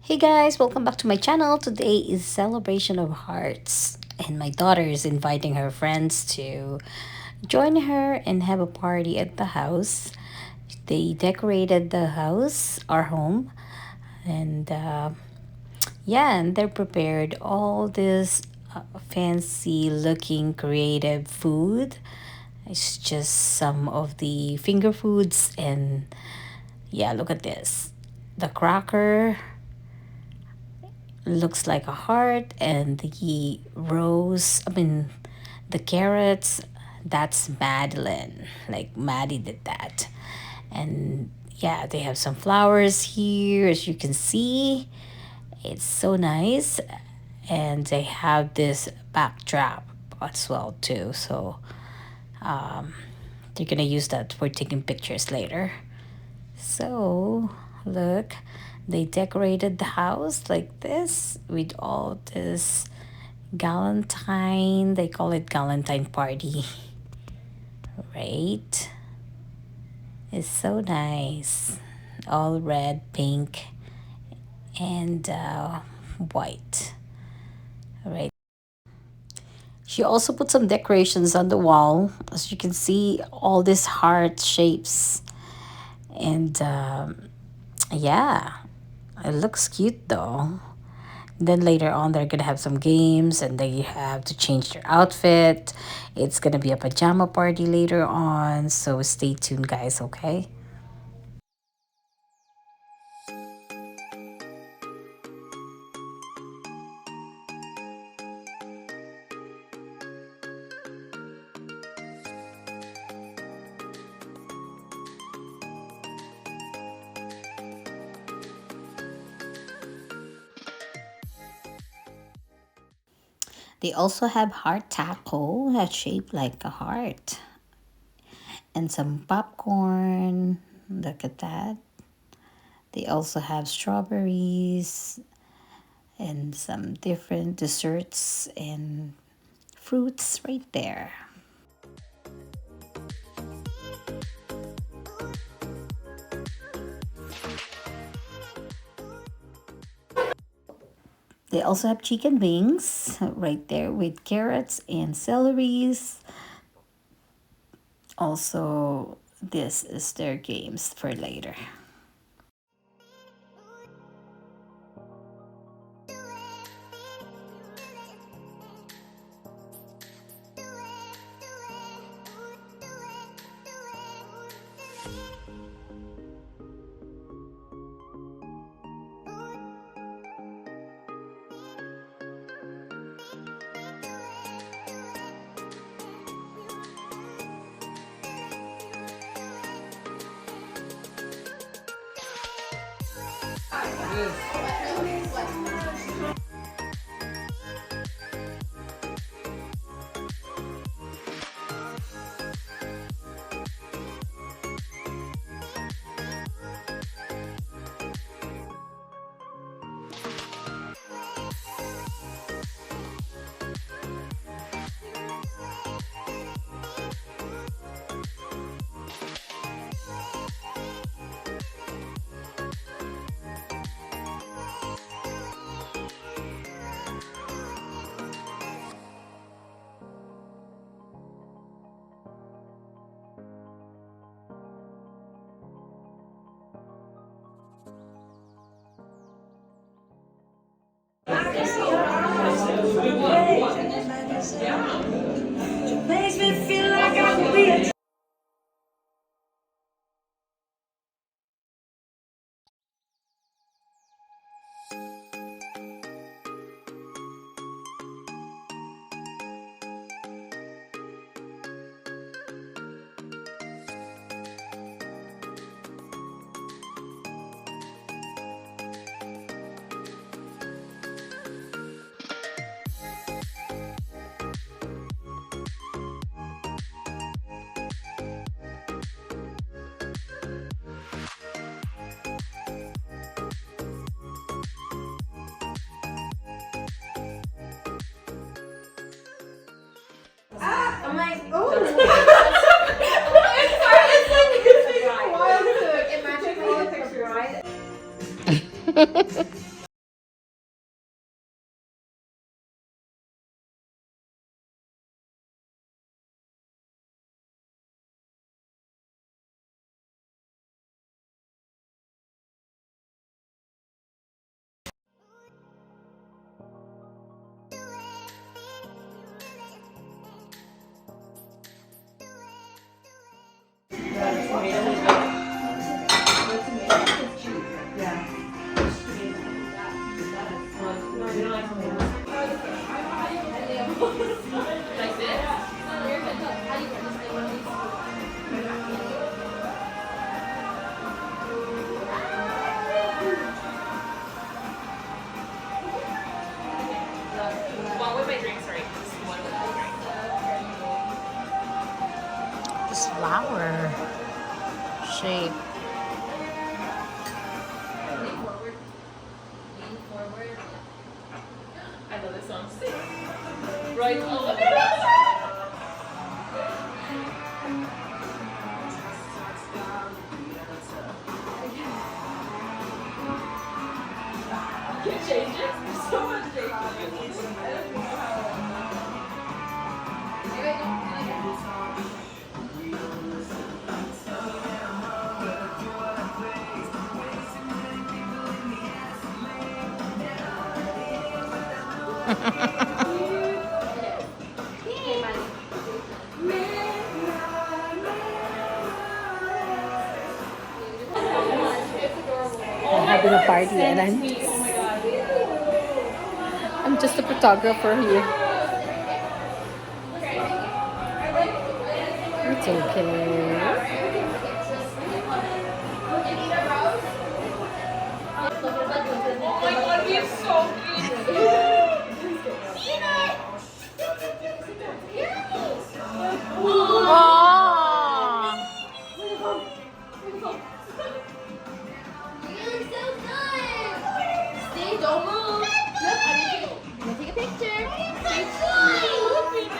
Hey guys, welcome back to my channel. Today is celebration of hearts and my daughter is inviting her friends to join her and have a party at the house. They decorated the house, our home, and yeah, and they're prepared all this fancy looking creative food. It's just some of the finger foods and yeah, look at this. The cracker looks like a heart, and the rose, the carrots, that's Madeline. Like Maddie did that. And yeah, they have some flowers here, as you can see. It's so nice. And they have this backdrop as well too. So they're gonna use that for taking pictures later. So, look, they decorated the house like this with all this Galentine. They call it Galentine party, right? It's so nice. All red, pink, and white, right? She also put some decorations on the wall. As you can see, all these heart shapes. And yeah, it looks cute though. Then later on, they're gonna have some games and they have to change their outfit. It's gonna be a pajama party later on, so stay tuned, guys, okay? They also have heart taco that's shaped like a heart and some popcorn. Look at that. They also have strawberries and some different desserts and fruits right there. They also have chicken wings right there with carrots and celeries. Also, this is their games for later. Makes me feel like I could be a I'm like, oh. It's like wild to imagine politics, right? This flower shape. I know this song. Right. Oh, look at that. You can change it. There's so much change. I don't know how. Having a party and I'm just a photographer here. It's okay. Oh my god, we are so cute.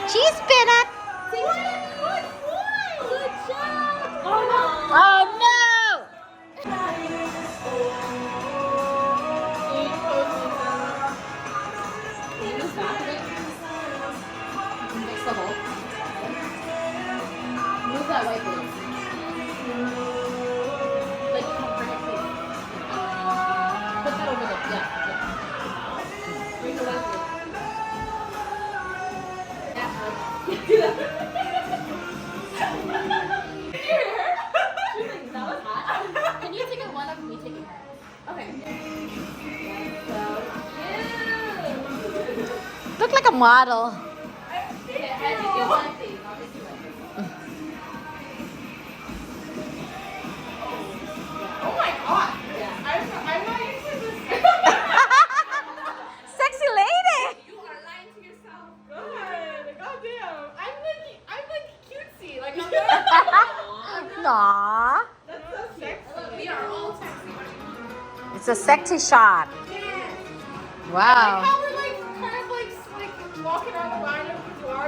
Cheese spit up. Oh no! Move that white balloon. Like, bring it close. Put that over there. Yeah. Bring the white balloon. Do that. She's like, that was hot. Can you take one of me taking her? Okay. Look like a model. Okay, I think you want these. I'll take you one. Oh my god. Yeah. I'm not used to this. Sexy lady. You are lying to yourself. God, goddamn. I'm like cutesy. Like I'm Aww. That's so sexy. We are all sexy. It's a sexy shot. Yes. Wow. How we're like kind of like walking around the line of the door.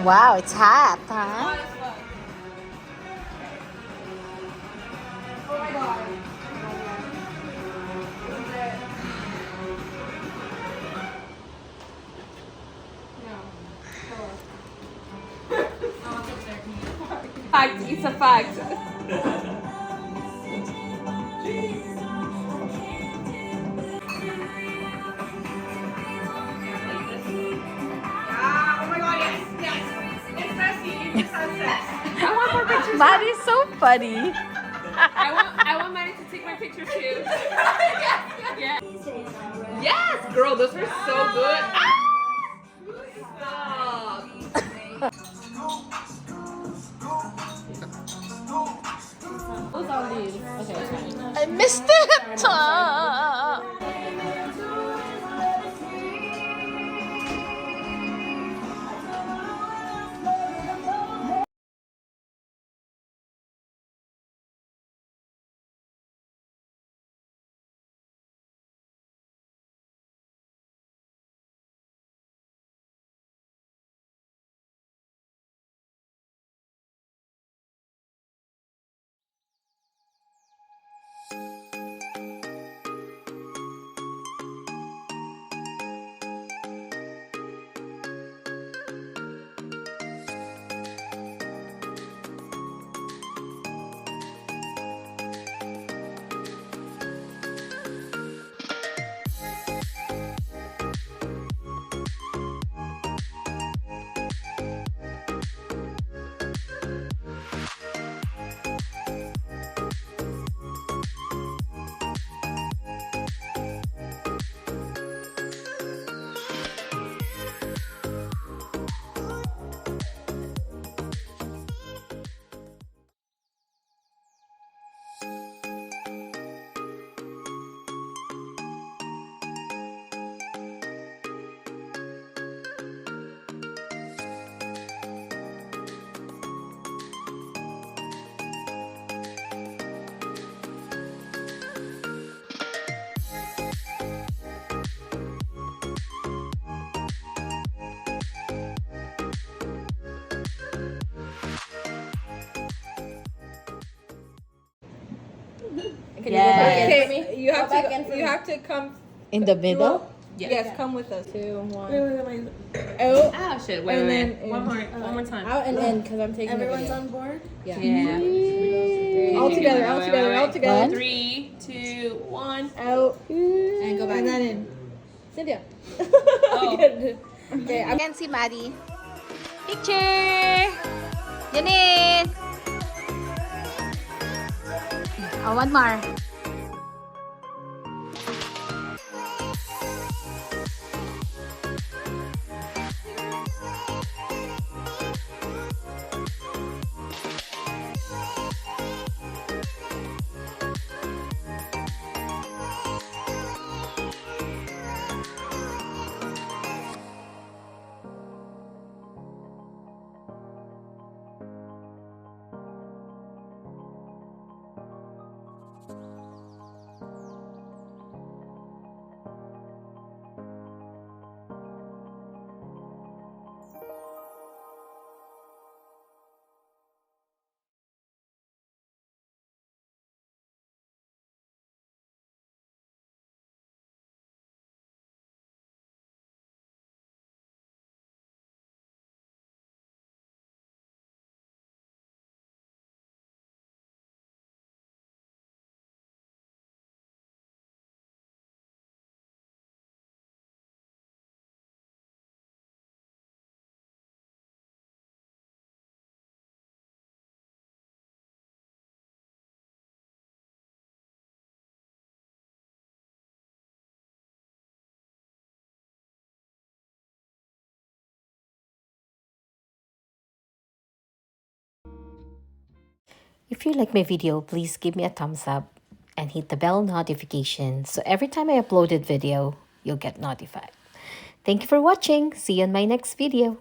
Wow, it's hot, huh? Oh my god. Hi, it's a fact. Ah, oh my god, yes, yes. It's messy. You just had sex. I want more pictures. Maddie's so funny. I want Maddie to take my picture too. Yes. Yes, girl, those are so good. Ah! Stop. What's on these? Okay, it's fine. I missed it. Can you go back in for Okay, me? you have Go back in for to. me. You have to come. In the middle? Yes, come with us. 2, 1. Out. Ah, shit. And Wait. then One more time. Out and in, because I'm taking Everyone's the on board? video. Yeah. All together, all together, all together. One. 3, 2, 1. Out. And go back. And then in. Cynthia. Oh. Okay, I'm Can see Maddie. Picture. Janine. Oh, one more. If you like my video, please give me a thumbs up and hit the bell notification so every time I uploaded video, you'll get notified. Thank you for watching. See you in my next video.